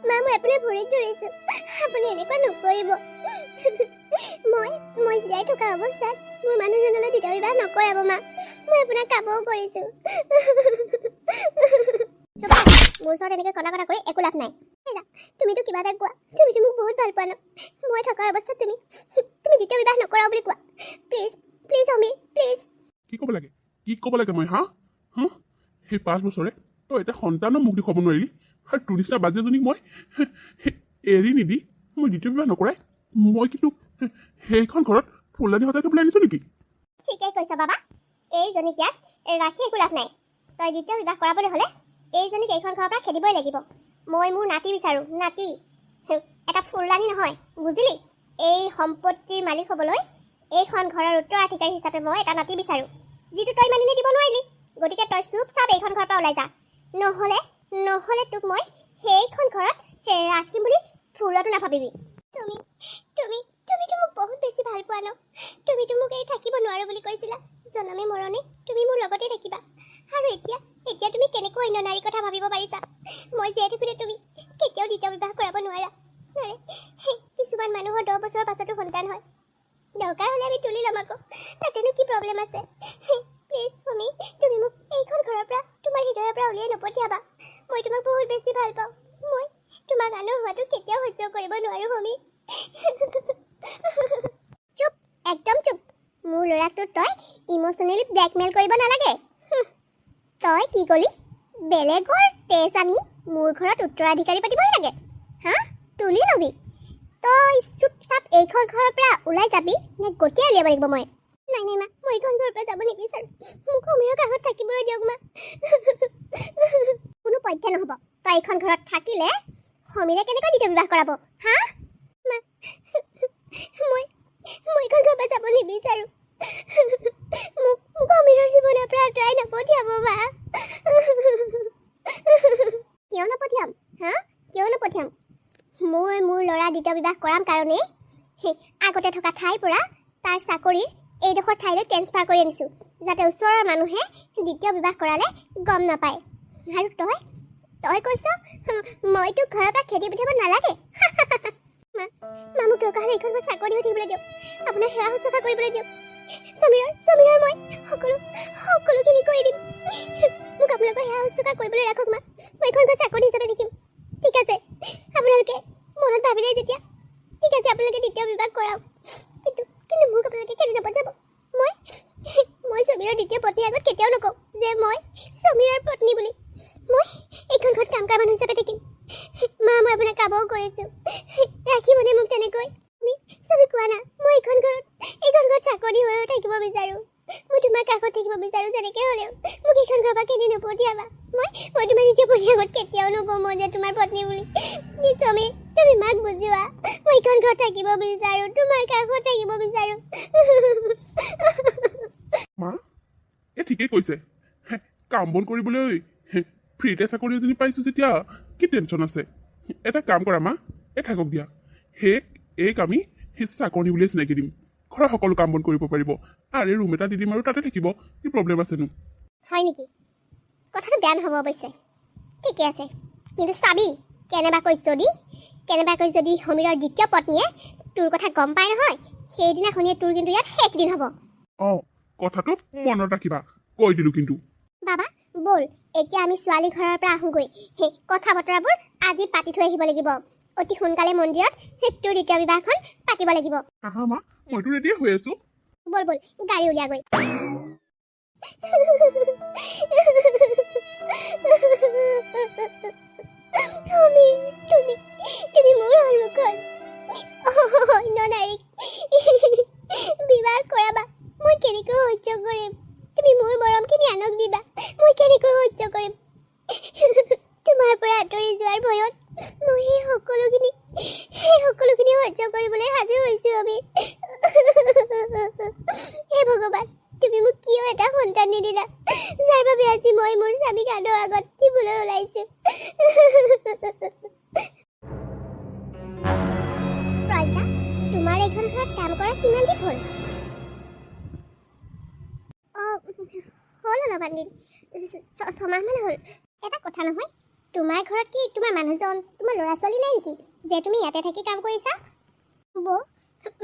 মা মই আপোনাৰ ভৰিত ধৰিছোঁ আপুনি এনেকুৱা নকৰিব মই জীয়াই থকা অৱস্থাত মোৰ মানুহজনলৈ দ্বিতীয় বিবাহ নকৰাব মা মই আপোনাক কাবও কৰিছোঁ মোৰ ওচৰত এনেকৈ কটা কটা কৰি একো লাভ নাই তুমিতো কিবা এটা কোৱা তুমিতো মোক বহুত ভাল পোৱা ন মই থকাৰ অৱস্থাত তুমি দ্বিতীয় বিবাহ নকৰাও বুলি কোৱা প্লিজ প্লিজ সমীৰ প্লিজ কি ক'ব লাগে মই হা সেই 5 বছৰে তই এটা সন্তানো মোক দেখুৱাব নোৱাৰিলি আৰু তোৰ নিচিনা বাজে এজনীক মই এৰি নিদি মই দ্বিতীয় বিবাহ নকৰাই মই কিন্তু সেইখন ঘৰত ফুলদানি সজাই থবলৈ আনিছোঁ নেকি ঠিকেই কৈছা বাবা এইজনীক ইয়াত ৰাখি একো লাভ নাই তই দ্বিতীয় বিবাহ কৰাবলৈ হ'লে এইজনীক এইখন ঘৰৰ পৰা খেদিবই লাগিব মই মোৰ নাতি বিচাৰোঁ নাতি এটা ফুলদানি নহয় বুজিলি এই সম্পত্তিৰ মালিক হ'বলৈ এইখন ঘৰৰ উত্তৰাধিকাৰী হিচাপে মই এটা নাতি বিচাৰোঁ যিটো তই মানি দিব নোৱাৰিলি গতিকে তই চুপচাপ এইখন ঘৰৰ পৰা ওলাই যা নহ'লে তোক মই সেইখন ঘৰত ৰাখিম বুলি ফুলতো নাভাবিবি তুমিতো মোক বহুত বেছি ভাল পোৱা ন তুমিতো মোক এই থাকিব নোৱাৰো বুলি কৈছিলা জনমে মৰণে তুমি মোৰ লগতে থাকিবা আৰু এতিয়া তুমি কেনেকৈ অন্য নাৰীৰ কথা ভাবিব পাৰিছা মই জীয়াই থাকোঁতে তুমি কেতিয়াও দ্বিতীয় বিবাহ কৰাব নোৱাৰা কিছুমান মানুহৰ 10 বছৰৰ পাছতো সন্তান হয় দৰকাৰ হ'লে আমি তুলি ল'ম আকৌ তাতেনো কি প্ৰব্লেম আছে প্লিজ ভূমি তুমি মোক এইখন ঘৰৰ পৰা তোমাৰ হৃদয়ৰ পৰা উলিয়াই নপঠিয়াবা মই তোমাক বহুত বেছি ভাল পাওঁ মই তোমাক আনৰ হোৱাটো কেতিয়াও সহ্য কৰিব নোৱাৰো ভূমি চুপ একদম চুপ মোৰ ল'ৰাকটো তই ইম'চনেলি ব্লেকমেইল কৰিব নালাগে তই কি ক'লি বেলেগৰ তেজ আনি মোৰ ঘৰত উত্তৰাধিকাৰী পাতিবই লাগে হা তুলি ল'বি তই চুপচাপ এইখন ঘৰৰ পৰা ওলাই যাবি নে গতিয়াই উলিয়াব লাগিব মই নাই মা মই এইখন ঘৰৰ পৰা যাব নিবিচাৰোঁ মোক সমীৰৰ কাষত থাকিবলৈ দিয়ক মা কোনো পধ্যে নহ'ব তই এইখন ঘৰত থাকিলে সমীৰে কেনেকৈ দ্বিতীয় বিবাহ কৰাব হা মা মই এইখন ঘৰৰ পৰা যাব নিবিচাৰোঁ মোক সমীৰৰ জীৱনৰ পৰা আঁতৰাই নপঠিয়াব মা কিয় নপঠিয়াম মই মোৰ ল'ৰা দ্বিতীয় বিবাহ কৰাম কাৰণেই আগতে থকা ঠাইৰ পৰা তাৰ চাকৰিৰ এইডোখৰ ঠাইলৈ ট্ৰেন্সফাৰ কৰি আনিছোঁ যাতে ওচৰৰ মানুহে দ্বিতীয় বিবাহ কৰালে গম নাপায় আৰু তই কৈছ মই তোক ঘৰৰ পৰা খেদি পঠিয়াব নালাগে মা মোক দৰকাৰ হ'লে এইখন মই চাকৰি হৈ থাকিবলৈ দিয়ক আপোনাৰ সেৱা শুশ্ৰূষা কৰিবলৈ দিয়ক সমীৰৰ মই সকলোখিনি কৰি দিম মোক আপোনালোকৰ সেৱা শুশ্ৰূষা কৰিবলৈ ৰাখক মা মই এইখন ঘৰত চাকৰি হিচাপে থাকিম ঠিক আছে আপোনালোকে মনত ভাবিলে যেতিয়া ঠিক আছে আপোনালোকে দ্বিতীয় বিবাহ কৰাওক কিন্তু মোক আপোনালোকে খেদি নপঠিয়াব মই সমীৰৰ দ্বিতীয় পত্নীৰ আগত কেতিয়াও নকওঁ যে মই সমীৰৰ পত্নী বুলি মই এইখন ঘৰত কাম কৰা মানুহ হিচাপে থাকিম মা মই আপোনাক কাবও কৰিছোঁ ৰাখিবনে মোক তেনেকৈ তুমি কোৱা না মই এইখন ঘৰত চাকৰি হৈও থাকিব বিচাৰোঁ মই তোমাৰ কাষত থাকিব বিচাৰোঁ যেনেকৈ হ'লেও মোক এইখন ঘৰৰ পৰা খেদি নপঠিয়াবা মই তোমাৰ দ্বিতীয় পত্নীৰ আগত কেতিয়াও নকওঁ মই যে তোমাৰ পত্নী বুলি তুমি মাক বুজোৱা মই এইখন ঘৰত থাকিব বিচাৰোঁ তোমাৰ কাষত থাকিব বিচাৰোঁ মা ঠিকেই কৈছে কাম বন কৰিবলৈ ফ্ৰীতে চাকৰি এজনী পাইছোঁ যেতিয়া কি টেনশ্যন আছে এটা কাম কৰা মা থাকক দিয়া এইক আমি চাকৰি বুলিয়ে চিনাকি দিম ঘৰৰ সকলো কাম বন কৰিব পাৰিব আৰু ৰুম এটা দি দিম আৰু তাতে থাকিব কি প্ৰব্লেম আছেনো হয় নেকি কথাটো বেয়া নহ'ব অৱশ্যে ঠিকে আছে কিন্তু চাবি কেনেবাকৈ যদি সমীৰৰ দ্বিতীয় পত্নীয়ে তোৰ কথা গম পায় নহয় সেইদিনাখনিয়ে তোৰ কিন্তু ইয়াত শেষ দিন হ'ব কথাটো মনত ৰাখিবা কৈ দিলোঁ কিন্তু বাবা ব'ল এতিয়া আমি ছোৱালী ঘৰৰ পৰা আহোঁগৈ সেই কথা বতৰাবোৰ আজি পাতি থৈ আহিব লাগিব অতি সোনকালে মন্দিৰত তোৰ দ্বিতীয় বিবাহখন পাতিব লাগিব আহা মা মইতো ৰেডিয়ে হৈ আছোঁ ব'ল গাড়ী উলিয়াগৈ তুমি মোৰ সন্মুখত অন্য নাৰীক বিবাহ কৰাবা মই কেনেকৈ সহ্য কৰিম তুমি মোৰ মৰমখিনি আনক দিবা মই কেনেকৈ সহ্য কৰিম তোমাৰ পৰা আঁতৰি যোৱাৰ ভয়ত মই সেই সকলোখিনি সহ্য কৰিবলৈ সাজু হৈছোঁ আমি হে ভগৱান তুমি মোক কিয় এটা সন্তান নিদিলা যাৰ বাবে আজি মই মোৰ স্বামীক আনৰ আগত দিবলৈ ওলাইছোঁ প্ৰজ্ঞা তোমাৰ এইখন ঘৰত কাম কৰা কিমান দিন হ'ল হ'ল অলপমান দিন 6 মাহমান হ'ল এটা কথা নহয় তোমাৰ ঘৰত কি তোমাৰ মানুহজন তোমাৰ ল'ৰা ছোৱালী নাই নেকি যে তুমি ইয়াতে থাকি কাম কৰিছা বৌ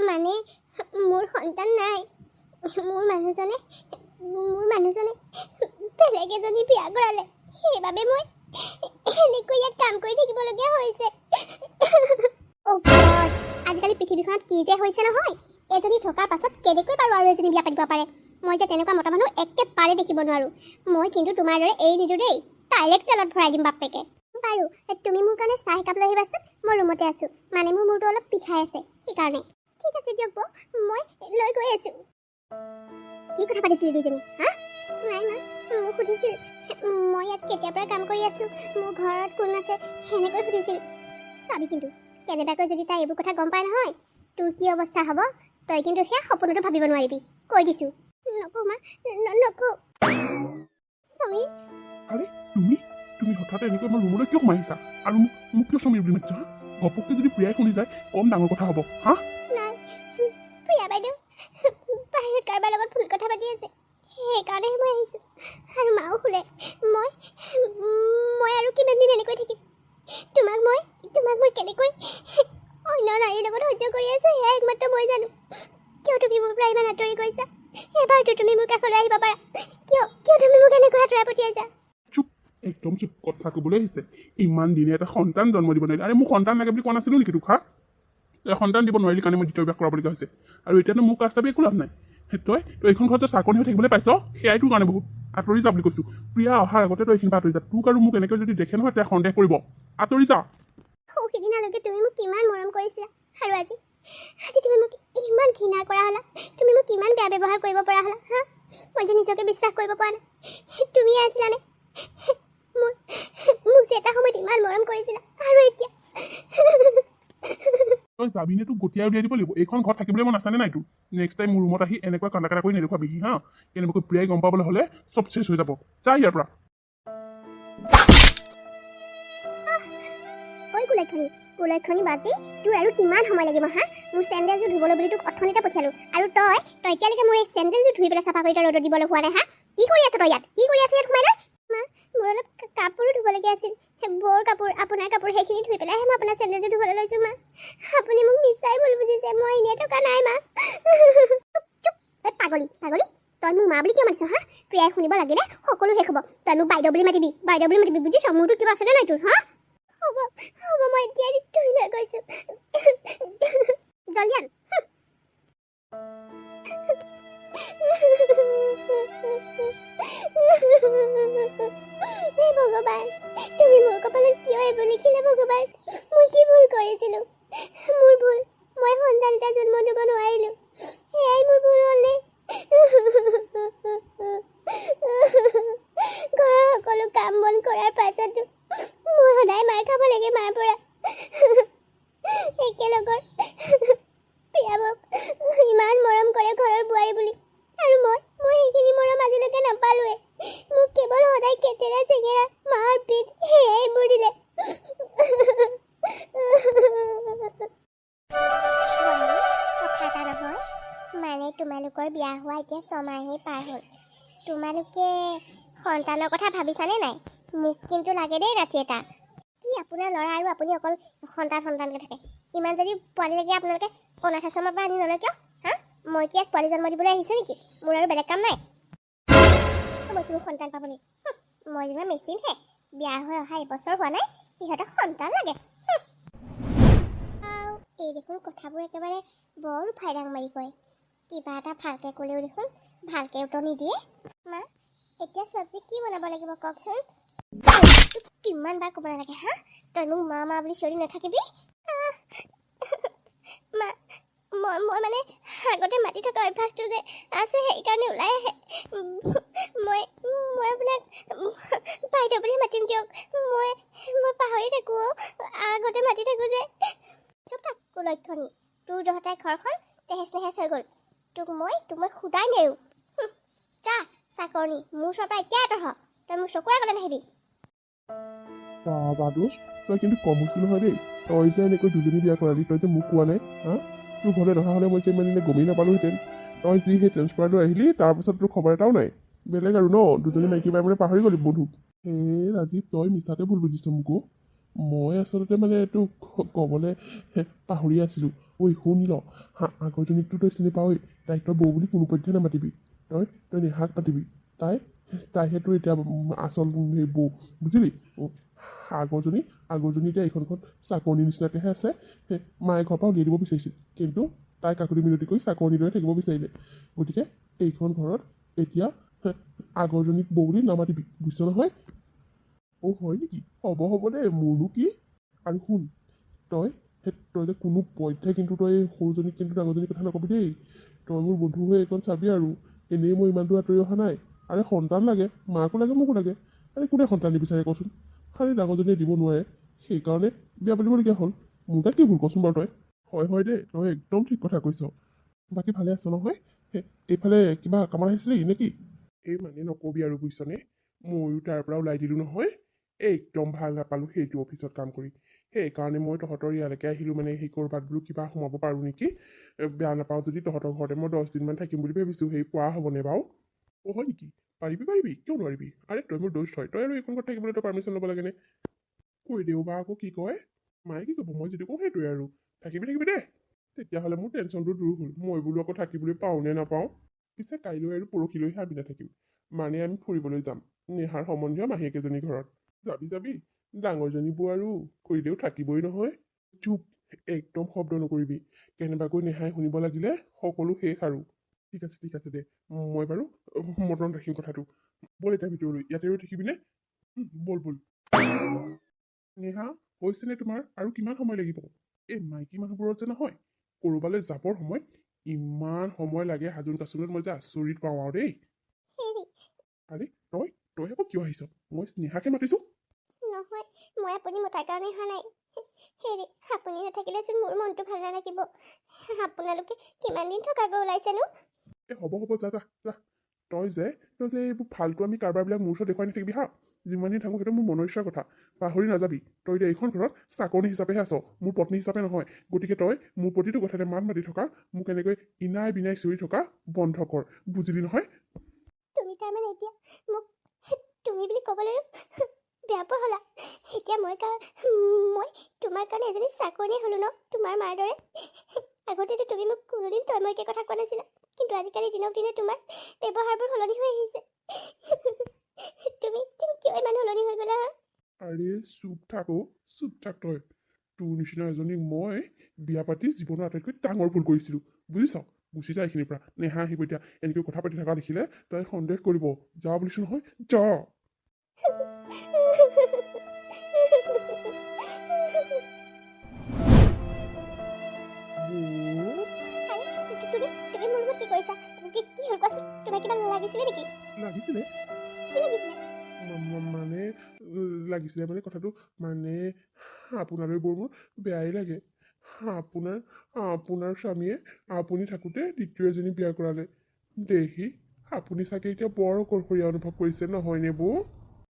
মানে মোৰ সন্তান নাই মোৰ মানুহজনে বেলেগ এজনী বিয়া কৰালে সেইবাবে মই এনেকৈ ইয়াত কাম কৰি থাকিবলগীয়া হৈছে অ' গড আজিকালি পৃথিৱীখনত কি যে হৈছে নহয় এজনী থকাৰ পাছত কেনেকৈ বাৰু আৰু এজনী বিয়া পাতিব পাৰে মই যে তেনেকুৱা মতা মানুহ একেবাৰে দেখিব নোৱাৰোঁ মই কিন্তু তোমাৰ দৰে এৰি নিদিওঁ দেই ডাইৰেক্ট জেলত ভৰাই দিম বাপেকে বাৰু তুমি মোৰ কাৰণে চাহ একাপ লৈ আহিবাচোন মই ৰুমতে আছোঁ মানে মোৰ মূৰটো অলপ বিষাই আছে সেইকাৰণে ঠিক আছে দিয়ক বৌ মই লৈ গৈ আছোঁ কি কথা পাতিছিলি দুইজনী হা নাই মা মোক সুধিছিল মই ইয়াত কেতিয়াৰ পৰা কাম কৰি আছোঁ মোৰ ঘৰত কোন আছে সেনেকৈ সুধিছিল চাবি কিন্তু কেনেবাকৈ যদি তাই এইবোৰ কথা গম পায় নহয় তোৰ কি অৱস্থা হ'ব তই কিন্তু সেয়া সপোনতো ভাবিব নোৱাৰিবি কৈ দিছোঁ নকওঁ মা নকওঁ সমীৰ আৰে তুমি হঠাৎ এনেকৈ আমাৰ ৰুমলৈ কিয় সোমাই আহিছা আৰু মোক কিয় সমীৰ বুলি মাতিছা ঘপককৈ যদি প্ৰিয়াই শুনি যায় কম ডাঙৰ কথা হ'ব হা নাই প্ৰিয়া বাইদেউ বাহিৰত কাৰোবাৰ লগত ফোন কথা পাতি আছে সেইকাৰণে মই আহিছোঁ আৰু মাও শুলে মই আৰু কিমান দিন এনেকৈ থাকিম তোমাক মই কেনেকৈ অন্য নাৰীৰ লগত সহ্য কৰি আছোঁ সেয়া একমাত্ৰ মই জানো কিয় তুমি মোৰ পৰা ইমান আঁতৰি গৈছা এবাৰতো তুমি মোৰ কাষলৈ আহিব পাৰা কিয় তুমি মোক এনেকৈ আঁতৰাই পঠিয়াইছা চুপ একদম চুপ কথা ক'বলৈ আহিছে ইমান দিনে এটা সন্তান জন্ম দিব নোৱাৰিলে আৰে মোক সন্তান লাগে বুলি কোৱা নাছিলোঁ নেকি তোক হা সন্তান দিব নোৱাৰিলি কাৰণে মই দ্বিতীয় বিবাহ কৰাবলগীয়া হৈছে আৰু এতিয়াতো মোক ৰাস্তাবি একো লাভ নাই তই এইখন ঘৰত চাকৰি হৈ থাকিবলৈ পাইছ সেয়াই তোৰ কাৰণে বহুত আঁতৰি যা বুলি কৈছোঁ প্ৰিয়া অহাৰ আগতে তই এইখিনি আঁতৰি যা তোক আৰু মোক এনেকৈ যদি দেখে নহয় তেতিয়া সন্দেহ কৰিব আঁতৰি যা সেইদিনালৈকে তুমি মোক কিমান মৰম কৰিছিলা আৰু আজি তুমি মোক ইমান ঘৃণা কৰা হ'লা তুমি মোক কিমান বেয়া ব্যৱহাৰ কৰিব পৰা হ'লা হা মই যে নিজকে বিশ্বাস কৰিব পৰা নাই তুমি আছিলানে মোক যে এটা সময়ত ইমান মৰম কৰিছিলা আৰু এতিয়া তই যাবিনে তোক গতিয়াই উলিয়াই দিব লাগিব এইখন ঘৰত থাকিবলৈ মই নাজানে নাই তোৰ নেক্সট টাইম মোৰ ৰুমত আহি এনেকুৱা কান্দা কাটা কৰি নেদেখুৱাবিহি হা কেনেবাকৈ প্ৰিয়াই গম পাবলৈ হ'লে চব চেছ হৈ যাব যা ইয়াৰ পৰা কুলক্ষণী বাজি তোৰ আৰু কিমান সময় লাগিব হা মোৰ চেণ্ডেলযোৰ ধুবলৈ বুলি তোক অথনিতে পঠিয়ালোঁ আৰু তই এতিয়ালৈকে মোৰ এই চেণ্ডেলযোৰ ধুই পেলাই চাফা কৰি তই ৰ'দত দিবলৈ হোৱা নাই হা কি কৰি আছ তই ইয়াত সোমাই লৈ মা মোৰ অলপ কাপোৰো ধুবলগীয়া আছিল বৰ কাপোৰ আপোনাৰ কাপোৰ সেইখিনি ধুই পেলাইহে মই আপোনাৰ চেণ্ডেলযোৰ ধুবলৈ লৈছোঁ মা আপুনি মোক মিছাই ভুল বুজিছে মই এনেই থকা নাই মা চুপ পাগলী তই মোক মা বুলি কিয় মাতিছ হা প্ৰিয়াই শুনিব লাগিলে সকলো শেষ হ'ব তই মোক বাইদেউ বুলি মাতিবি বুজিছ মোৰতো কিবা আছেনে নাই তোৰ হা হ'ব মই এতিয়া ধুই লৈ গৈছোঁ জলদি আন হে ভগৱান তুমি মোৰ কপালত কিয় এইবোৰ লিখিলা ভগৱান মই কি ভুল কৰিছিলোঁ মোৰ ভুল মই সন্তান এটা জন্ম দিব নোৱাৰিলোঁ সেয়াই মোৰ ভুল হ'লে ঘৰৰ সকলো কাম বন কৰাৰ পাছতো মই সদায় মাৰ খাব লাগে মাৰ পৰা একেলগৰ প্ৰিয়া মোক ইমান মৰম কৰে ঘৰৰ বোৱাৰী বুলি আৰু মই সেইখিনি মৰম আজিলৈকে নাপালোৱে মোক কেৱল সদায় কেতেৰা চেঙেৰা মাৰ পিঠ সেইবোৰ দিলে কথা এটা নহয় মানে তোমালোকৰ বিয়া হোৱা এতিয়া 6 মাহেই পাৰ হ'ল তোমালোকে সন্তানৰ কথা ভাবিছানে নাই মোক কিন্তু লাগে দেই ৰাতি এটা কি আপোনাৰ ল'ৰা আৰু আপুনি অকল সন্তানকৈ থাকে ইমান যদি পোৱালি লাগে আপোনালোকে অনাথ আশ্ৰমৰ পৰা আনি নলয় কিয় হা মই কি এক পোৱালি জন্ম দিবলৈ আহিছোঁ নেকি মোৰ আৰু বেলেগ কাম নাই মই কোনো সন্তান পাবলৈ মই যেনিবা মেচিনহে বিয়া হৈ অহা এবছৰ হোৱা নাই সিহঁতক সন্তান লাগে এই দেখোন কথাবোৰ একেবাৰে বৰ ফাইদাং মাৰি কয় কিবা এটা ভালকৈ ক'লেও দেখোন ভালকৈ উত্তৰ নিদিয়ে মা এতিয়া চব্জি কি বনাব লাগিব কওকচোন কিমান বাৰ ক'ব নালাগে হা তই মোক মা বুলি চিঞৰি নাথাকিবি মা মই মানে আগতে মাতি থকা অভ্যাসটো যে আছে সেইকাৰণে ওলাই আহে মই আপোনাক বাইদেউ বুলি মাতিম দিয়ক মই পাহৰি থাকোঁ আগতে মাতি থাকোঁ যে চুপ থাক কুলক্ষণী তোৰ জহতাই ঘৰখন তেহেচ নেহেচ হৈ গ'ল তোক মই সুদাই নেৰোঁ যা চাকৰণী মোৰ ওচৰৰ পৰা এতিয়া আঁতৰ হ তই মোৰ চকুৰ আগলৈ নাহিবি বাদোচ তই কিন্তু কম হৈছিল নহয় দেই তই যে এনেকৈ দুজনী বিয়া কৰালি তই যে মোক কোৱা নাই হা তোৰ ঘৰলৈ নহা হ'লে মই যে ইমান দিনে গমেই নাপালোহেঁতেন তই যি সেই ট্ৰেন্সফাৰ লৈ আহিলি তাৰপাছত তোৰ খবৰ এটাও নাই বেলেগ আৰু ন দুজনী মাইকী বাই মানে পাহৰি গ'লি বন্ধুক হে ৰাজীৱ, তই মিছাতে ভুল বুজিছ মোক অ'। মই আচলতে মানে এইটো ক'বলৈ পাহৰি আছিলোঁ। ঐ শুন ল, আগৰজনীকতো তই চিনি পাৱই, তাইক তই বৌ বুলি কোনোপধ্যে নামাতিবি। তই নেহাক মাতিবি। তাইহে তোৰ এতিয়া আচল সেই বৌ, বুজিলি? আগৰজনী এতিয়া এইখনখন চাকৰণি নিচিনাকৈহে আছে। মায়ে ঘৰৰ পৰা উলিয়াই দিব বিচাৰিছিল, কিন্তু তাই কাকুতি মিনতি কৰি চাকৰণিৰ দৰে থাকিব বিচাৰিলে। গতিকে এইখন ঘৰত এতিয়া আগৰজনীক বৌ বুলি নামাতিবি, বুজিছ নহয়? অ' হয় নেকি? হ'ব দে, মোৰনো কি। আৰু শুন, তই যে কোনো পধ্যে কিন্তু তই এই সৰুজনীক কিন্তু ডাঙৰজনীৰ কথা নকবি দেই। তই মোৰ বন্ধু হৈ এইকণ চাবি আৰু। এনেই মই ইমান দূৰ আঁতৰি অহা নাই। আৰে সন্তান লাগে, মাকো লাগে মোকো লাগে। আৰে কোনে সন্তান নিবিচাৰে কচোন? আৰে ডাঙৰজনীয়ে দিব নোৱাৰে, সেইকাৰণে বিয়া পাতিবলগীয়া হ'ল। মোৰ তাত কি ভুল কচোন বাৰু তই? হয় দেই, তই একদম ঠিক কথা কৈছ। বাকী ভালে আছ নহয়? এইফালে কিবা কামত আহিছিলি নেকি? এই মানে নকবি আৰু বুজিছনে, ময়ো তাৰ পৰা ওলাই দিলোঁ নহয়। একদম ভাল নাপালোঁ সেইটো অফিচত কাম কৰি। সেইকাৰণে মই তহঁতৰ ইয়ালৈকে আহিলোঁ, মানে সেই ক'ৰবাত বোলো কিবা সোমাব পাৰোঁ নেকি। বেয়া নাপাওঁ যদি তহঁতৰ ঘৰতে মই 10 দিনমান থাকিম বুলি ভাবিছোঁ। সেই পোৱা হ'বনে বাৰু? অ' হয় নেকি? পাৰিবি, কিয় নোৱাৰিবি? আৰে তই মোৰ দোষ্ট হয়, তই আৰু এইখন ঘৰত থাকিবলৈ তই পাৰ্মিশ্যন ল'ব লাগেনে? কৈ দেও বা আকৌ কি কয়? মায়ে কি ক'ব? মই যিটো কওঁ সেইটোৱে আৰু। থাকিবি দে। তেতিয়াহ'লে মোৰ টেনশ্যনটো দূৰ হ'ল। মই বোলো আকৌ থাকিবলৈ পাওঁ নে নাপাওঁ। পিছে কাইলৈ আৰু পৰহিলৈহে আমি নাথাকিম। মানে আমি ফুৰিবলৈ যাম নেহাৰ সম্বন্ধীয় মাহীয়েকেইজনী ঘৰত। যাবি, ডাঙৰজনী বৌ আৰু খুৰীদেউ থাকিবই নহয়। চুপ, একদম শব্দ নকৰিবি। কেনেবাকৈ নেহাই শুনিব লাগিলে সকলো শেষ আৰু। ঠিক আছে দে, মই বাৰু মনত ৰাখিম কথাটো। ব'ল এতিয়া ভিতৰলৈ, ইয়াতে ৰৈ থাকিবিনে? ব'ল। নেহা, হৈছেনে তোমাৰ? আৰু কিমান সময় লাগিব? এই মাইকী মানুহবোৰত যে নহয়, ক'ৰবালৈ যাবৰ সময়ত ইমান সময় লাগে সাজোন কাচোনত, মই যে আচৰিত পাওঁ আৰু দেই। হেৰি আৰে তই আকৌ কিয় আহিছ? মই নেহাকে মাতিছোঁ। নহয়, মই আপুনি মতাৰ কাৰণে অহা নাই। হেৰি, আপুনি নাথাকিলেচোন মোৰ মনটো ভাল নালাগিব। আপোনালোকে কিমান দিন থকাকৈ ওলাইছেনো? হ'ব যা। তই যে এইবোৰ ফাল্টু আমি কাৰবাৰবিলাক মোৰ ওচৰত দেখুৱাই নাথাকিবি হা। যিমান দিন থাকোঁ সেইটো মোৰ মনৰ ইচ্ছাৰ কথা। পাহৰি নাযাবি, তই এতিয়া এইখন ঘৰত চাকৰণী হিচাপেহে আছ, মোৰ পত্নী হিচাপে নহয়। গতিকে তই মোৰ প্ৰতিটো কথাতে মাত মাতি থকা, মোক এনেকৈ ইনাই বিনাই চিঞৰি থকা বন্ধ কৰ, বুজিলি নহয়? তুমি তাৰমানে এতিয়া মোক তুমি বুলি ক'বলৈ বেয়া পোৱা হ'লা? এতিয়া মই তোমাৰ কাৰণে এজনী চাকৰণী হ'লো ন, তোমাৰ মাৰ দৰে। আগতেতো তুমি মোক কোনোদিন তই মইকে কথা কোৱা নাছিলা, কিন্তু আজিকালি দিনক দিনে তোমাৰ ব্যৱহাৰবোৰ সলনি হৈ আহিছে। তুমি কিয় ইমান সলনি হৈ গ'লা? আৰে চুপ থাক তই। তোৰ নিচিনা এজনীক মই বিয়া পাতি জীৱনৰ আটাইতকৈ ডাঙৰ ভুল কৰিছিলোঁ, বুজিছ? গুচি যা এইখিনিৰ পৰা। নেহা আহিব এতিয়া। এনেকৈ কথা পাতি থকা দেখিলে তই সন্দেহ কৰিব। যা বুলিছোঁ নহয়, যা। তুমি মোৰ লগত কি কৰিছা? কি হ'ল কোৱাচোন? তোমাৰ কিবা লাগিছিলে নেকি? লাগিছিলে কি লাগিছিলে? লাগিছিলে মানে কথাটো মানে আপোনালৈ বৰ মোৰ বেয়াই লাগে। আপোনাৰ স্বামীয়ে আপুনি থাকোঁতে দ্বিতীয় এজনী বিয়া কৰালে। দেহি আপুনি চাগে এতিয়া বৰ অকলশৰীয়া অনুভৱ কৰিছে, নহয়নে বৌ?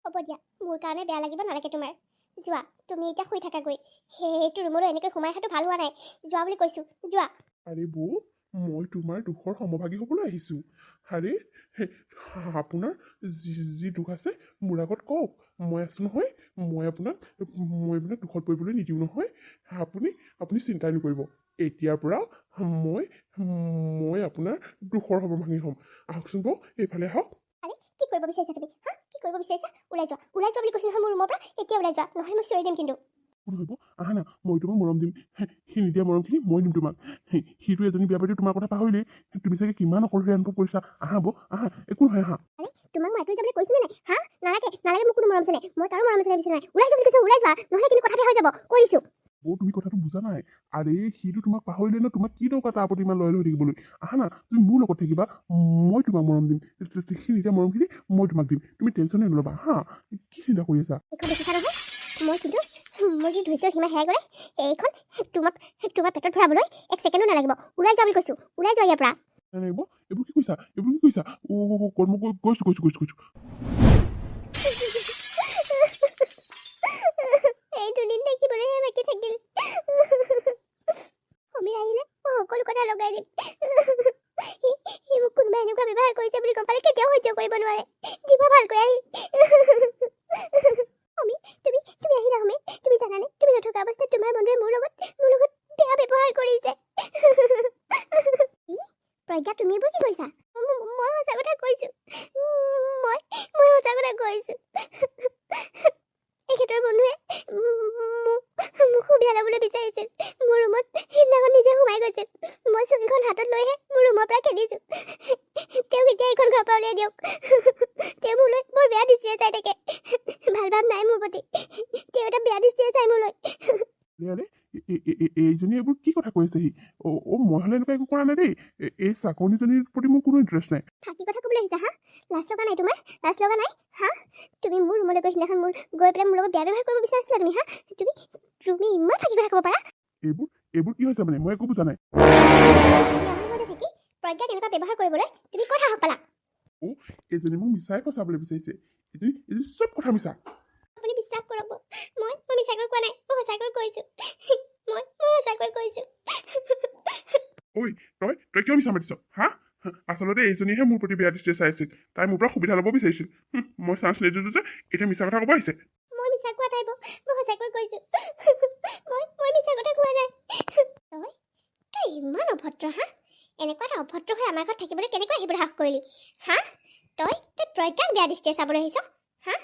হ'ব দিয়া, মোৰ কাৰণে বেয়া লাগিব নালাগে তোমাৰ। যোৱা, তুমি এতিয়া শুই থাকাগৈ। সেইটো ৰুমলৈ এনেকৈ সোমাই অহাটো ভাল হোৱা নাই। যোৱা বুলি কৈছোঁ, যোৱা। আৰে বৌ, মই তোমাৰ দুখৰ সমভাগী হ'বলৈ আহিছোঁ। আৰে আপোনাৰ যি দুখ আছে মোৰ আগত কওক, মই আছোঁ নহয়। মই আপোনাক দুখত পৰিবলৈ নিদিওঁ নহয়। আপুনি চিন্তাই নকৰিব। এতিয়াৰ পৰা মই আপোনাৰ দুখৰ সমভাগী হ'ম। আহকচোন বৌ, এইফালে আহক। আৰে কি কৰিব বিচাৰিছা তুমি? কি কৰিব বিচাৰিছা? ওলাই যোৱা বুলি কৈছোঁ নহয় মোৰ ৰুমৰ পৰা। এতিয়া ওলাই যোৱা, নহ'লে মই চিঞৰি দিম কিন্তু। আহা না, মই তোমাক মৰম দিম। সি নিদিয়া মৰমখিনি মই দিম তোমাক। সিটো এজনী বিয়া পাতি তোমাৰ কথা পাহৰিলেই। তুমি চাগে কিমান অকলশৰীয়া অনুভৱ কৰিছা। আহা বৌ, আহা, একো নহয়, আহা। আৰে তোমাক মই আঁতৰি যাবলৈ কৈছোঁ নে নাই? নালাগে মোক কোনো মৰম চেনে। মই কাৰো মৰম চেনে বিচৰা নাই। ওলাই যোৱা বুলি কৈছোঁ, ওলাই যোৱা, নহ'লে কিন্তু কথা বেয়া হৈ যাব, কৈ দিছোঁ। বৌ, তুমি কথাটো বুজা নাই। আৰে সিটো তোমাক পাহৰিলে ন, তোমাক কি দৰকাৰ তাৰ প্ৰতি ইমান লয়েল হৈ থাকিবলৈ? আহা না, তুমি মোৰ লগত থাকিবা, মই তোমাক মৰম দিম। সি নিদিয়া মৰমখিনি মই তোমাক দিম। তুমি টেনশ্যনে নল'বা হা। কি চিন্তা কৰি আছা? এইখন দেখিছা নহয়? মোৰ কিন্তু ধৈৰ্য্যৰ সীমা হেৰাই গ'লে এইখন তোমাৰ পেটত ভৰাবলৈ 1 ছেকেণ্ডো নালাগিব। ওলাই যোৱা বুলি কৈছোঁ, ওলাই যোৱা ইয়াৰ পৰা। এইবোৰ কি কৈছা? মই কৈছোঁ। এই দুদিন দেখিবলৈহে বাকী থাকিল। সমীৰ আহিলে মই সকলো কথা লগাই দিম। সি মোক কোনোবা এনেকুৱা ব্যৱহাৰ কৰিছে বুলি গম পালে কেতিয়াও সহ্য কৰিব নোৱাৰে। দিব ভালকৈ আহি। প্ৰজ্ঞা তুমি এইবোৰ কি কৰিছা? মই সঁচা কথা কৈছোঁ। মই সঁচা কথা কৈছোঁ। এখেতৰ বন্ধুৱে মোক সুবিধা ল'বলৈ বিচাৰিছিল। মোৰ ৰুমত সেইদিনাখন নিজে সোমাই গৈছিল। মই ছবিখন হাতত লৈহে মোৰ ৰুমৰ পৰা খেদিছোঁ। তেওঁক এতিয়া এইখন ঘৰৰ পৰা উলিয়াই দিয়ক। তেওঁ মোলৈ বৰ বেয়া দৃষ্টিৰে চাই থাকে। ভাল ভাৱ নাই মোৰ প্ৰতি। তেওঁ এটা বেয়া দৃষ্টিৰে চাই মোলৈ। আৰে এইজনী এইবোৰ কি কথা কৈছেহি? মই হ'লে এনেকুৱা একো কৰা নাই দেই। এই চাকৰিজনীৰ প্ৰতি মোৰ কোনো ইণ্টাৰেষ্ট নাই। ফাঁকি কথা ক'বলৈ আহিছা হা? লাজ লগা নাই তোমাৰ? লাজ লগা নাই হা? তুমি মোৰ ৰুমলৈ গৈ সিদিনাখন গৈ পেলাই মোৰ লগত বেয়া ব্যৱহাৰ কৰিব বিচাৰিছিলা তুমি হা? তুমি ইমান ফাঁকি কথা ক'ব পাৰা? এইবোৰ কি হৈছে মানে? মই একো বুজা নাই। থাকি প্ৰজ্ঞা কেনেকুৱা ব্যৱহাৰ কৰিবলৈ তুমি ক'ত সাহস পালা? এইজনী মোক মিছাই ফচাবলৈ বিচাৰিছে। এইজনী চব কথা মিছা। আপুনি বিশ্বাস কৰক, মই মিছাকৈ কোৱা নাই। মই সঁচাকৈ কৈছোঁ। মই সঁচাকৈ কৈছোঁ। ঐ তই কিয় মিছা মাতিছ হা? আচলতে এইজনীহে মোৰ প্ৰতি বেয়া দৃষ্টিৰে চাই আছিল। তাই মোৰ পৰা সুবিধা ল'ব বিচাৰিছিল। মই চান্স নিদিলোঁ যে এতিয়া মিছা কথা ক'ব আহিছে। মই মিছা কোৱা নাই, মই সঁচাকৈ কৈছোঁ। মই মিছা কথা কোৱা নাই। তই ইমান অভদ্ৰ হা? এনেকুৱা এটা অভদ্ৰ হৈ আমাৰ ঘৰত থাকিবলৈ কেনেকৈ আহিবলৈ সাহস কৰিলি হা? তই প্ৰজ্ঞাক বেয়া দৃষ্টিৰে চাবলৈ আহিছ হা?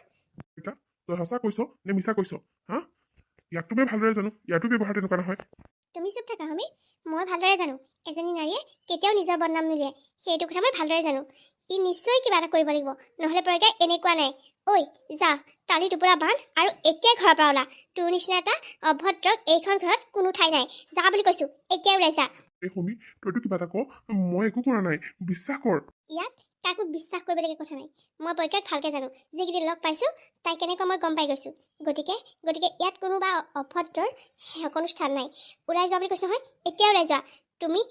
তই সঁচা কৈছ নে মিছা কৈছ হা? ইয়াকতো মই ভালদৰে জানো, ইয়াতো ব্যৱহাৰ তেনেকুৱা নহয়। তুমি চুপ থাকা সমীৰ। মই ভালদৰে জানো এজনী নাৰীয়ে কেতিয়াও নিজৰ বদনাম নুলিয়ায়। সেইটো কথা মই ভালদৰে জানো। ই নিশ্চয় কিবা এটা কৰিব লাগিব, নহ'লে প্ৰজ্ঞা এনেকুৱা নাই। ঐ যা, টালি টোপোলা বান্ধ আৰু এতিয়াই ঘৰৰ পৰা ওলা। তোৰ নিচিনা এটা অভদ্ৰক এইখন ঘৰত কোনো ঠাই নাই। যা বুলি কৈছোঁ, এতিয়াই ওলাই যা। এই সমী তইতো কিবা এটা ক। মই একো কৰা নাই, বিশ্বাস কৰ। ইয়াত কাকো বিশ্বাস কৰিবলগীয়া কথা নাই। মই প্ৰজ্ঞাক ভালকৈ জানো। যিকেইদিন লগ পাইছোঁ তাই কেনেকুৱা মই গম পাই গৈছোঁ। গতিকে ইয়াত কোনোবা অভদ্ৰৰ কোনো স্থান নাই। ওলাই যোৱা বুলি কৈছোঁ নহয়, এতিয়া ওলাই যোৱা। তুমি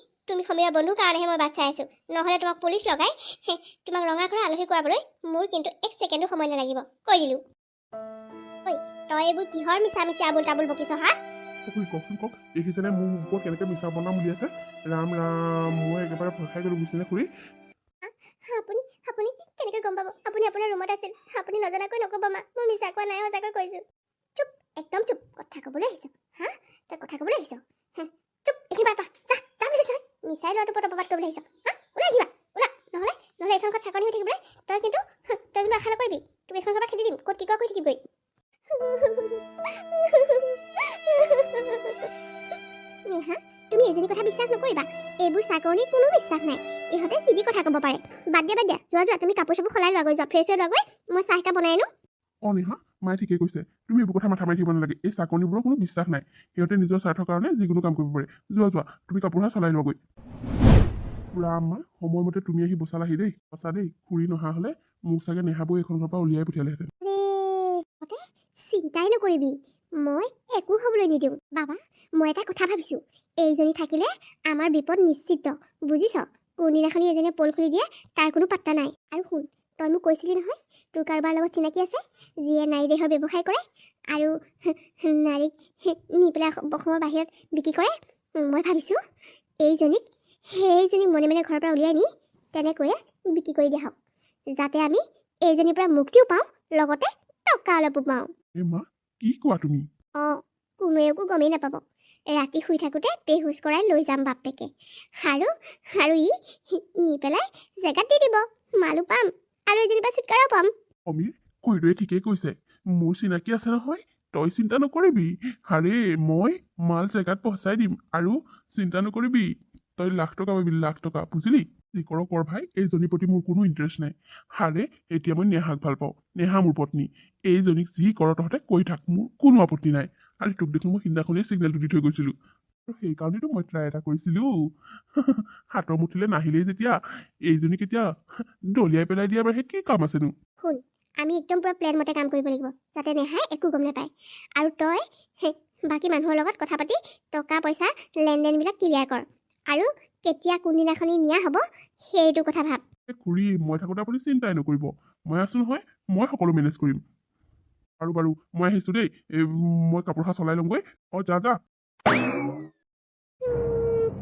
সমীৰৰ বন্ধুৰ কাৰণেহে মই বাট চাই আছোঁ। নহ'লে তোমাক পুলিচ লগাই তোমাক ৰঙা ঘৰৰ আলহী কৰাবলৈ মোৰ কিন্তু এক ছেকেণ্ডো সময় নালাগিব। কৈ দিলোঁ। ঐ তই এইবোৰ কিহৰ মিছা আবুল তাবুল বকিছ হা? কওকচোন কওক। দেখিছেনে মোৰ ওপৰত কেনেকৈ মিছা বনাম বুলি আছে? ৰাম ৰাম, মই একেবাৰে ভয় খাই গ'লো বুজিছেনে খুৰী? আপুনি কেনেকৈ গম পাব? আপুনি আপোনাৰ ৰুমত আছিল। আপুনি নজনাকৈ নক'ব মা। মই মিছা কোৱা নাই, সঁচাকৈ কৈছোঁ। চুপ, একদম চুপ। কথা ক'বলৈ আহিছ হা? তই কথা ক'বলৈ আহিছ? চুপ, এইখিনি পৰা যা বুলি কৈছোঁ নহয়। মিছাই ল'ৰাটোৰ ওপৰত অপবাদ কৰিবলৈ আহিছ হা? ওলাই আহিবা, ওলা। নহ'লে এইখন ঘৰত চাকৰি হৈ থাকিবলৈ তই কিন্তু আশা নকৰিবি। তোক এইখন ঘৰৰ পৰা খেদি দিম। ক'ত কি কৰা কৰি থাকিবই। হা? তুমি এজনী কথা বিশ্বাস নকৰিবা। এইবোৰ চাকৰিৰ কোনো বিশ্বাস নাই। ইহঁতে চিধি কথা ক'ব পাৰে। বাদ দিয়া। যোৱা তুমি কাপোৰ চাপোৰ সলাই লোৱাগৈ, যোৱা ফ্ৰেছ হৈ লোৱাগৈ। মই চাহ একাপ বনাই আনো। নেহা, মায়ে ঠিকেই কৈছে। তুমি এইবোৰ কথা মাথা মাৰি থাকিব নালাগে। এই চাকৰিবোৰৰ কোনো বিশ্বাস নাই। সিহঁতে নিজৰ স্বাৰ্থৰ কাৰণে যিকোনো কাম কৰিব পাৰে। যোৱা তুমি কাপোৰ চলাই লোৱাগৈ। ৰাম মা, সময়মতে তুমি আহি বচালাহি দেই। সঁচা দেই, খুৰী নহা হ'লে মোক চাগে নেহাবৈ এইখন ঘৰৰ পৰা উলিয়াই পঠিয়ালেহেঁতেন। চিন্তাই নকৰিবি, মই একো হ'বলৈ নিদিওঁ। বাবা, মই এটা কথা ভাবিছোঁ। এইজনী থাকিলে আমাৰ বিপদ নিশ্চিত, বুজিছ? কোনদিনাখনি এজনীয়ে পল খুলি দিয়ে তাৰ কোনো পাত্তা নাই। আৰু শুন, তই মোক কৈছিলি নহয় তোৰ কাৰোবাৰ লগত চিনাকি আছে যিয়ে নাৰী দেহৰ ব্যৱসায় কৰে আৰু নাৰীক নি পেলাই অসমৰ বাহিৰত বিক্ৰী কৰে। মই ভাবিছোঁ সেইজনীক মনে ঘৰৰ পৰা উলিয়াই নি তেনেকৈয়ে বিক্ৰী কৰি দিয়া হওক, যাতে আমি এইজনীৰ পৰা মুক্তিও পাওঁ, লগতে টকা অলপো পাওঁ। মা, কি কোৱা তুমি? কোনোৱে একো গমেই নাপাব। ৰাতি শুই থাকোঁতে বেহুচ কৰাই লৈ যাম বাপেকে। আৰু ই নি পেলাই জেগাত দি দিব। মালো পাম আৰু এজনীৰ পৰা ছুটকাৰাও পাম। সমীৰ, খুৰীটোৱে ঠিকেই কৈছে। মোৰ চিনাকি আছে নহয়, তই চিন্তা নকৰিবি। আৰে মই মাল জেগাত পহুচাই দিম। আৰু চিন্তা নকৰিবি, তই লাখ টকা পাবি, লাখ টকা, বুজিলি? যি কৰ কৰ ভাই, এইজনীৰ প্ৰতি মোৰ কোনো ইণ্টাৰেষ্ট নাই। আৰে এতিয়া মই নেহাক ভাল পাওঁ। নেহা মোৰ পত্নী। এইজনীক যি কৰ তহঁতে কৈ থাক, মোৰ কোনো আপত্তি নাই। আৰু তোক দেখোন মই সিদিনাখনেই ছিগনেলটো দি থৈ গৈছিলোঁ। আৰু সেইকাৰণেতো মই ট্ৰাই এটা কৰিছিলোঁ। হাতৰ মুঠিলে নাহিলেই যেতিয়া, এইজনীক এতিয়া দলিয়াই পেলাই দিয়াৰ বাহিৰে কি কাম আছেনো? শুন, আমি একদম পুৰা প্লেন মতে কাম কৰিব লাগিব, যাতে নেহাই একো গম নাপায়। আৰু তই বাকী মানুহৰ লগত কথা পাতি টকা পইচা লেনদেনবিলাক ক্লিয়াৰ কৰ। আৰু কেতিয়া কোনদিনাখনি নিয়া হ'ব সেইটো কথা ভাব। খুৰী, মই থাকোঁতে আপুনি চিন্তাই নকৰিব। মই আছোঁ নহয়, মই সকলো মেনেজ কৰিম। বাৰু মই আহিছোঁ দেই। মই কাপোৰ সাজ চলাই লওঁগৈ। যা।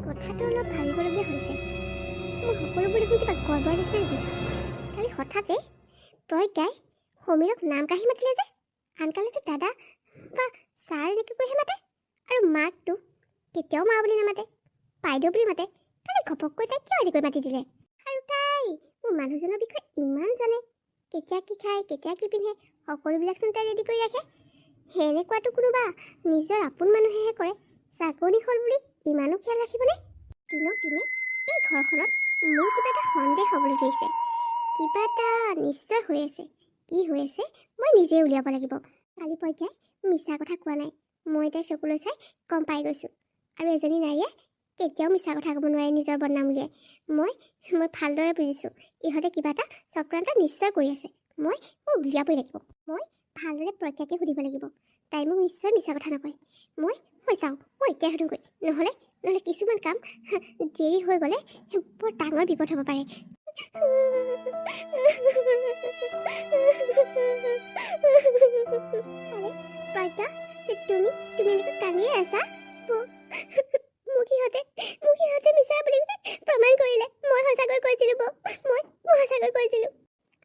কথাটো অলপ ভাবিবলগীয়া হৈছে। মোৰ সকলোবোৰ দেখোন কিবা গড়বড় নিচিনা লাগিছে। কালি হঠাতে প্ৰজ্ঞাই সমীৰক নাম কাঢ়ি মাতিলে যে। আনকালেতো দাদা বা ছাৰ এনেকৈ কৈহে মাতে। আৰু মাকটো কেতিয়াও মা বুলি নামাতে, বাইদেউ বুলি মাতে। কালি ঘপককৈ তাইক কিয় এনেকৈ মাতি দিলে? আৰু তাই মোৰ মানুহজনৰ বিষয়ে ইমান জানে, কেতিয়া কি খায়, কেতিয়া কি পিন্ধে, সকলোবিলাকচোন তাই ৰেডি কৰি ৰাখে। সেনেকুৱাটো কোনোবা নিজৰ আপোন মানুহেহে কৰে। চাকৰি হ'ল বুলি ইমানো খেয়াল ৰাখিবনে? দিনক দিনে এই ঘৰখনত মোৰ কিবা এটা সন্দেহ হ'বলৈ ধৰিছে। কিবা এটা নিশ্চয় হৈ আছে। কি হৈ আছে মই নিজে উলিয়াব লাগিব। কালি পইতাই মিছা কথা কোৱা নাই, মই তাইৰ চকুলৈ চাই গম পাই গৈছোঁ। আৰু এজনী নাৰীয়ে কেতিয়াও মিছা কথা ক'ব নোৱাৰে নিজৰ বদনাম উলিয়াই। মই ভালদৰে বুজিছোঁ ইহঁতে কিবা এটা চক্ৰান্ত নিশ্চয় কৰি আছে। মই উলিয়াবই লাগিব। মই ভালদৰে প্ৰজ্ঞাকে সুধিব লাগিব। তাই মোক নিশ্চয় মিছা কথা নকয়। মই যাওঁ, মই এতিয়া সুধোগৈ। নহ'লে কিছুমান কাম দেৰি হৈ গ'লে বৰ ডাঙৰ বিপদ হ'ব পাৰে। প্ৰজ্ঞা, তুমি এনেকৈ কান্দিয়ে আছা? মোক ইহঁতে মিছা বুলি প্ৰমাণ কৰিলে। মই সঁচাকৈ কৈছিলোঁ বৌ, মই সঁচাকৈ কৈছিলোঁ।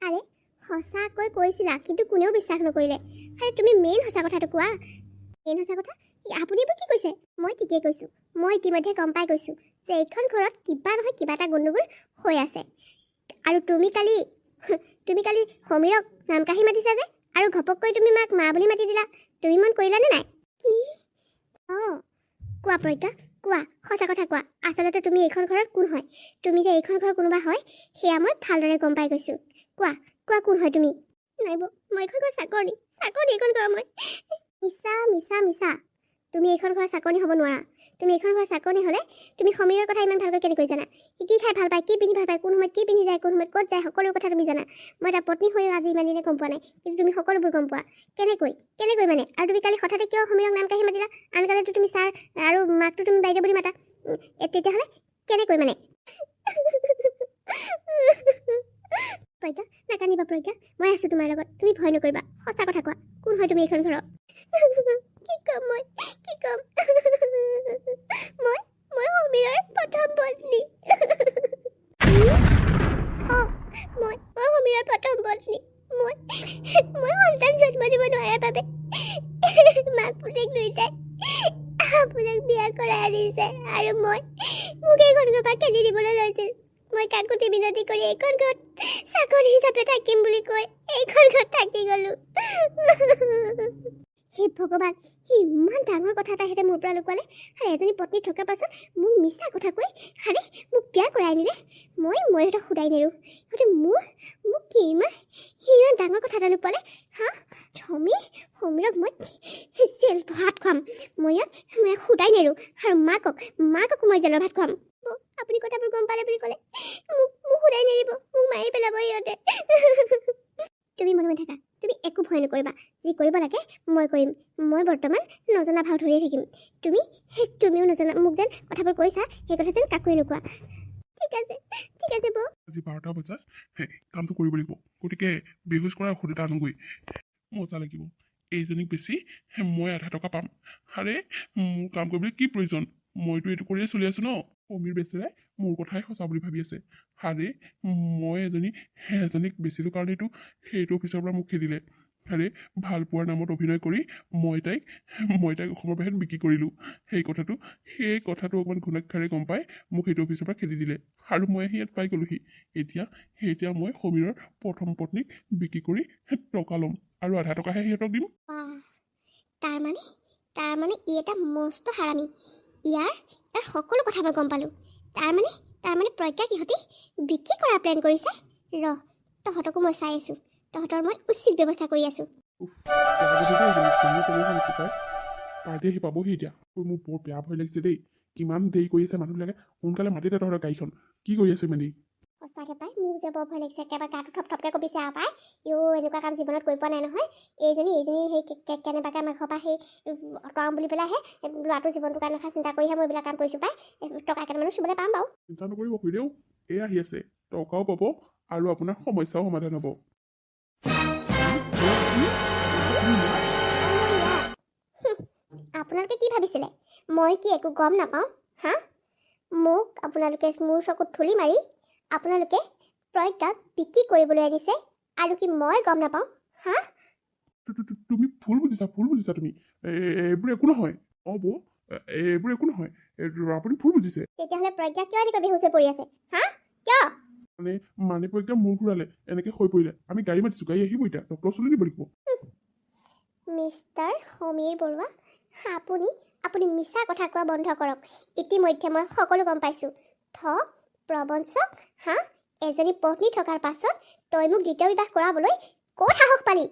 আৰে সঁচাকৈ কৈছিলা, কিন্তু কোনেও বিশ্বাস নকৰিলে। আৰে তুমি মেইন সঁচা কথাটো কোৱা। মেইন সঁচা কথা? আপুনি এইবোৰ কি কৈছে? মই ঠিকেই কৈছোঁ। মই ইতিমধ্যে গম পাই গৈছোঁ যে এইখন ঘৰত কিবা নহয় কিবা এটা গণ্ডগোল হৈ আছে। আৰু তুমি কালি সমীৰক নাম কাঢ়ি মাতিছা যে, আৰু ঘপককৈ তুমি মাক মা বুলি মাতি দিলা। তুমি মন কৰিলানে নাই? কি? অঁ, কোৱা প্ৰজ্ঞা, কোৱা, সঁচা কথা কোৱা। আচলতে তুমি এইখন ঘৰত কোন হয়? তুমি যে এইখন ঘৰৰ কোনোবা হয় সেয়া মই ভালদৰে গম পাই গৈছোঁ। কোৱা কোন হয় তুমি? নাই বৌ, মই এইখন ঘৰৰ চাকৰনি এইখন ঘৰৰ মই। মিছা। তুমি এইখন ঘৰৰ চাকৰনি হ'ব নোৱাৰা। তুমি এইখন ঘৰৰ চাকৰনি হ'লে তুমি সমীৰৰ কথা ইমান ভালকৈ কেনেকৈ জানা? সি কি খাই ভাল পায়, কি পিন্ধি ভাল পায়, কোন সময়ত কি পিন্ধি যায়, কোন সময়ত ক'ত যায়, সকলো কথা তুমি জানা। মই এটা পত্নী হৈও আজি ইমান দিনে গম পোৱা নাই, কিন্তু তুমি সকলোবোৰ গম পোৱা। কেনেকৈ মানে? আৰু তুমি কালি হঠাতে কিয় সমীৰক নাম কাঢ়ি মাতিলা? আনকালেতো তুমি ছাৰ আৰু মাকটো তুমি বাইদেউ বুলি মাতা। তেতিয়াহ'লে কেনেকৈ মানে? প্ৰজ্ঞা, নাকান্দিবা প্ৰজ্ঞা, মই আছোঁ তোমাৰ লগত। তুমি ভয় নকৰিবা, সঁচা কথা কোৱা। কোন হয় তুমি এইখন ঘৰৰ? কি ক'ম মই? মই সমীৰৰ প্ৰথম পত্নী। অঁ, মই সমীৰৰ প্ৰথম পত্নী। মই সন্তান জন্ম দিব নোৱাৰাৰ বাবে মাক পুতেক দুয়োটাই আপোনাক বিয়া কৰাই আনিছে। আৰু মোক এইখন ঘৰৰ পৰা খেদি দিবলৈ লৈছিল। মই কাকুতি মিনতি কৰি এইখন ঘৰত চাকৰি হিচাপে থাকিম বুলি কৈ এইখন ঘৰত থাকি গ'লো। হে ভগৱান, ইমান ডাঙৰ কথা এটা সিহঁতে মোৰ পৰা লুকুৱালে। আৰু এজনী পত্নী থকাৰ পাছত মোক মিছা কথা কৈ মোক বিয়া কৰাই আনিলে। মই সিহঁতক সোধাই নেৰোঁ। সিহঁতে মোক কি ইমান ডাঙৰ কথা এটা লুকুৱালে? হা? সমীৰক মই জেল ভাত খুৱাম। মই ইয়াক সোধাই নেৰোঁ। আৰু মাককো মই জেলৰ ভাত খুৱাম। আপুনি কথাবোৰ গম পালে বুলি ক'লে মোক সোধাই নেৰিব, মোক মাৰি পেলাব সিহঁতে। তুমি মনে থাকা, তুমি একো ভয় নকৰিবা। যি কৰিব লাগে মই কৰিম। মই বৰ্তমান নজনা ভাও ধৰিয়ে থাকিম। তুমিও নজনা, মোক যেন কথাবোৰ কৈছা সেই কথা যেন কাকোৱে নোকোৱা। ঠিক আছে বৌ। আজি 12টা বজাত কামটো কৰিব লাগিব। গতিকে বেহুচ কৰা ঔষধ এটা আনোগৈ। মজা লাগিব। এইজনীক বেছি মই আধা টকা পাম। আৰে মোৰ কাম কৰিবলৈ কি প্ৰয়োজন? মইতো এইটো কৰিয়ে চলি আছোঁ ন। সমীৰ বেচেৰাই মোৰ কথাই সঁচা বুলি ভাবি আছে। আৰে মই এজনীক বেচিলোঁ কাৰণেতো সেইটো অফিচৰ পৰা মোক খেদিলে। আৰে ভাল পোৱাৰ নামত অভিনয় কৰি মই তাইক অসমৰ বাহিৰত বিক্ৰী কৰিলোঁ। সেই কথাটো অকণমান ঘুণাক্ষাৰে গম পাই মোক সেইটো অফিচৰ পৰা খেদি দিলে। আৰু মই আহি ইয়াত পাই গ'লোহি। এতিয়া মই সমীৰৰ প্ৰথম পত্নীক বিক্ৰী কৰি টকা ল'ম, আৰু আধা টকাহে সিহঁতক দিম। তাৰমানে ই এটা মস্ত হাৰামী। ইয়াৰ সকলো কথা মই গম পালোঁ। তাৰমানে প্ৰজ্ঞাক ইহঁতি বিক্ৰী কৰাৰ প্লেন কৰিছে। তহঁতকো মই চাই আছোঁ। তহঁতৰ মই উচিত ব্যৱস্থা কৰি আছোঁ। পাৰ্টি আহি পাবহি এতিয়া। মোৰ বৰ বেয়া ভয় লাগিছে দেই। কিমান দেৰি কৰি আছে মানুহবিলাকে। সোনকালে মাতিতে তহঁতৰ গাড়ীখন। কি কৰি আছে ইমান দেৰি? সঁচাকৈ পাই, মোৰ যে বৰ ভয় লাগিছে। একেবাৰে গাটো থপথপকৈ কঁপিছে আৰু পাই। এনেকুৱা কাম জীৱনত কৰি পোৱা নাই নহয়। এইজনী সেই কেনেবাকৈ আমাৰ ঘৰৰ পৰা সেই অঁতৰাম বুলি পেলাইহে ল'ৰাটোৰ জীৱনটোৰ কাৰণে চিন্তা কৰিহে মই এইবিলাক কাম কৰিছোঁ পাই। টকা কেইটামানো চুবলৈ পাম বাৰু। চিন্তা নকৰিব খুৰীদেউ, এই আহি আছে। টকাও পাব আৰু আপোনাৰ সমস্যাও সমাধান হ'ব। আপোনালোকে কি ভাবিছিলে মই কি একো গম নাপাওঁ? হা? মোক আপোনালোকে মোৰ চকুত ধূলি মাৰি আপোনালোকে প্ৰজ্ঞাক বিক্ৰী কৰিবলৈ আনিছে, আৰু কি মই গম নাপাওঁ? হা? তুমি ভুল বুজিছা তুমি। এইবোৰ একো নহয়। অঁ বৌ, এইবোৰ একো নহয়। আপুনি ভুল বুজিছে তেতিয়াহ'লে প্ৰজ্ঞা কিয় এনেকৈ বেহুচ হৈ পৰি আছে হা কিয় মানে প্ৰজ্ঞা মূৰ ঘূৰালে এনেকৈ হৈ পৰিলে আমি গাড়ী মাতিছোঁ গাড়ী আহিব এতিয়া ডক্টৰ ওচৰলৈ নিব লাগিব মিষ্টাৰ সমীৰ বৰুৱা আপুনি আপুনি মিছা কথা কোৱা বন্ধ কৰক ইতিমধ্যে মই সকলো গম পাইছোঁ প্ৰবঞ্চক হা এজনী পত্নী থকাৰ পাছত তই মোক দ্বিতীয় বিবাহ কৰাবলৈ ক'ত সাহস পালি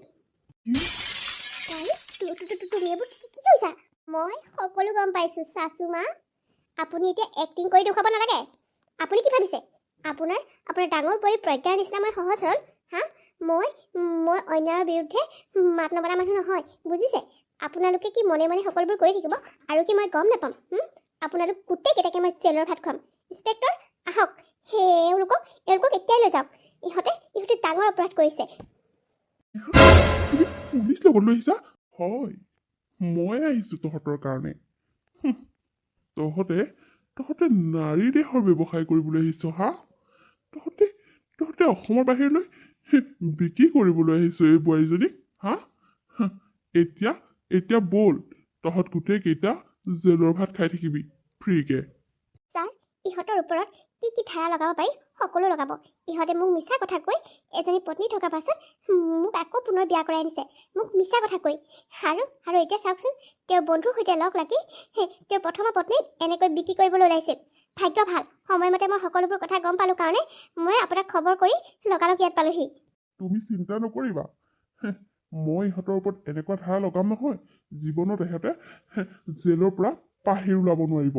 তুমি এইবোৰ কি কৈছা মই সকলো গম পাইছোঁ চাচু মা আপুনি এতিয়া এক্টিং কৰি দেখুৱাব নালাগে আপুনি কি ভাবিছে আপোনাৰ ডাঙৰ পৰি প্ৰজ্ঞাৰ নিচিনা মই সহজ সৰল হা মই অন্যায়ৰ বিৰুদ্ধে মাত নবনা মানুহ নহয় বুজিছে আপোনালোকে কি মনে মনে সকলোবোৰ কৰি থাকিব আৰু কি মই গম নাপাম আপোনালোক গোটেইকেইটাকে মই জেলৰ ভাত খুৱাম ইন্সপেক্টৰ আহক এওঁলোকক এতিয়াই লৈ যাওক ইহঁতে ডাঙৰ অপৰাধ কৰিছে পুলিচ লগত লৈ আহিছা হয় মই আহিছোঁ তহঁতৰ কাৰণে তহঁতে নাৰী দেহৰ ব্যৱসায় কৰিবলৈ আহিছ হা তহঁতে অসমৰ বাহিৰলৈ বিক্ৰী কৰিবলৈ আহিছ এই বোৱাৰীজনীক হা এতিয়া ব'ল তহঁত গোটেইকেইটা জেলৰ ভাত খাই থাকিবি ফ্ৰীকে ছাৰ ইহঁতৰ ওপৰত কি ধাৰা লগাব পাৰি সকলো লগাব ইহঁতে মোক মিছা কথা কৈ এজনী পত্নী থকাৰ পাছত মোক আকৌ পুনৰ বিয়া কৰাই আনিছে মোক মিছা কথা কৈ আৰু এতিয়া চাওকচোন তেওঁৰ বন্ধুৰ সৈতে লগ লাগি তেওঁৰ প্ৰথম পত্নীক এনেকৈ বিক্ৰী কৰিবলৈ ওলাইছিল ভাগ্য ভাল সময়মতে মই সকলোবোৰ কথা গম পালোঁ কাৰণে মই আপোনাক খবৰ কৰি লগালগ ইয়াত পালোহি তুমি চিন্তা নকৰিবা মই ইহঁতৰ ওপৰত এনেকুৱা ধাৰা লগাম নহয় জীৱনত ইহঁতে জেলৰ পৰা বাহিৰ ওলাব নোৱাৰিব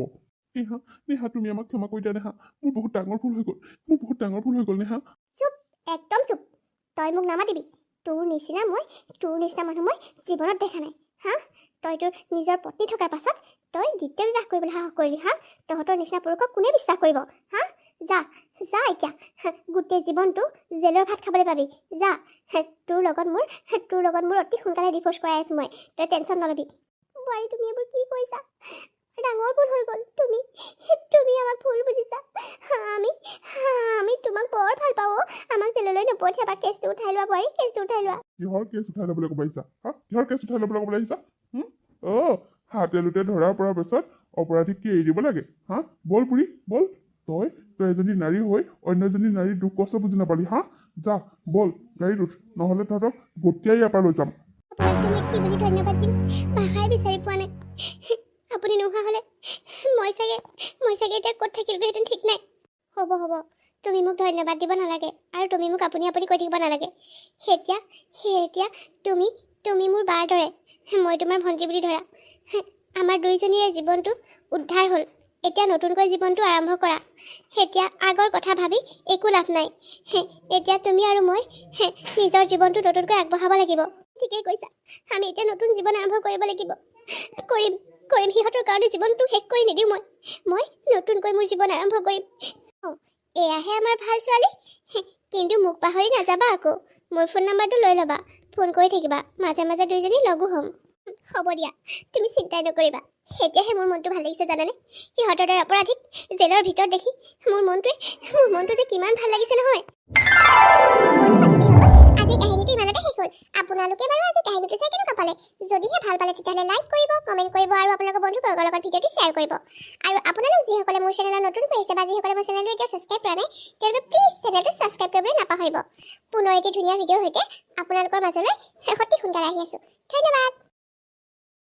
নেহা তুমি আমাক ক্ষমা কৰি দিয়া নেহা মোৰ বহুত ডাঙৰ ভুল হৈ গ'ল নেহা চুপ একদম চুপ তই মোক নামাতিবি তোৰ নিচিনা মানুহ মই জীৱনত দেখা নাই হা তই তোৰ নিজৰ পত্নী থকাৰ পাছত তই দ্বিতীয় বিবাহ কৰিবলৈ সাহস কৰিলি হা তহঁতৰ নিচিনা পুৰুষক কোনে বিশ্বাস কৰিব হা যা এতিয়া গোটেই জীৱনটো জেলৰ ভাত খাবলৈ পাবি যা তোৰ লগত মোৰ অতি সোনকালে ডিভোৰ্চ কৰাই আছোঁ মই তই টেনশ্যন নল'বি বোৱাৰী তুমি এইবোৰ কি কৈছা ডাঙৰ ভুল হৈ গ'ল তুমি আমাক ভুল বুজিছা আমি তোমাক বৰ ভাল পাওঁ আমাক জেললৈ নপঠিয়াবা কেছটো উঠাই লোৱা বোৱাৰী কেছটো উঠাই লোৱা কিহৰ কেছ উঠাই ল'বলৈ ক'ব আহিছা কিহৰ কেছ উঠাই ল'বলৈ আহিছা হাতে লোতে ধৰাৰ পৰা পাছত অপৰাধীক কি এৰি দিব লাগে বল বুঢ়ী বল তই এজনী নাৰী হৈ অন্য এজনী নাৰীৰ দুখ কষ্ট বুজি নাপালি যা বল গাড়ীত উঠ নহ'লে তহঁতক গতিয়াই ইয়াৰ পৰা লৈ যাম কি বুলি ধন্যবাদ দিম ভাষাই বিচাৰি পোৱা নাই আপুনি নোহোৱা হ'লে মই চাগে এতিয়া ক'ত থাকিলোহেঁতেন ঠিক নাই হ'ব তুমি মোক ধন্যবাদ দিব নালাগে আৰু তুমি মোক আপুনি কৈ থাকিব নালাগে এতিয়া তুমি মোৰ বাৰ দৰে মই তোমাৰ ভণ্টি বুলি ধৰা আমাৰ দুইজনীৰে জীৱনটো উদ্ধাৰ হ'ল এতিয়া নতুনকৈ জীৱনটো আৰম্ভ কৰা এতিয়া আগৰ কথা ভাবি একো লাভ নাই এতিয়া তুমি আৰু মই নিজৰ জীৱনটো নতুনকৈ আগবঢ়াব লাগিব ঠিকেই কৈছা আমি এতিয়া নতুন জীৱন আৰম্ভ কৰিব লাগিব কৰিম সিহঁতৰ কাৰণে জীৱনটো শেষ কৰি নিদিওঁ মই নতুনকৈ মোৰ জীৱন আৰম্ভ কৰিম এয়াহে আমাৰ ভাল ছোৱালী কিন্তু মোক পাহৰি নাযাবা আকৌ মোৰ ফোন নাম্বাৰটো লৈ ল'বা ফোন কৰি থাকিবা মাজে মাজে দুইজনী লগো হ'ম হ'ব দিয়া তুমি চিন্তাই নকৰিবা এতিয়াহে মোৰ মনটো ভাল লাগিছে জানানে সিহঁতৰ দৰে অপৰাধীক জেলৰ ভিতৰত দেখি মোৰ মনটো যে কিমান ভাল লাগিছে নহয় আজি কাহিনীটো ইমানতে শেষ হ'ল আপোনালোকে বাৰু আজি কাহিনীটো চাই কেনেকুৱা পালে যদিহে ভাল পালে তেতিয়াহ'লে লাইক কৰিব কমেণ্ট কৰিব আৰু আপোনালোকৰ বন্ধুবৰ্গৰ লগত ভিডিঅ'টো শ্বেয়াৰ কৰিব আৰু আপোনালোক যিসকলে মোৰ চেনেলত নতুন আহিছে বা যিসকলে মোৰ চেনেলটো এতিয়া ছাবস্ক্ৰাইব কৰা নাই তেওঁলোকে প্লিজ চেনেলটো ছাবস্ক্ৰাইব কৰিবলৈ নাপাহৰিব পুনৰ এটি ধুনীয়া ভিডিঅ'ৰ সৈতে আপোনালোকৰ মাজলৈ অতি সোনকালে আহি আছোঁ ধন্যবাদ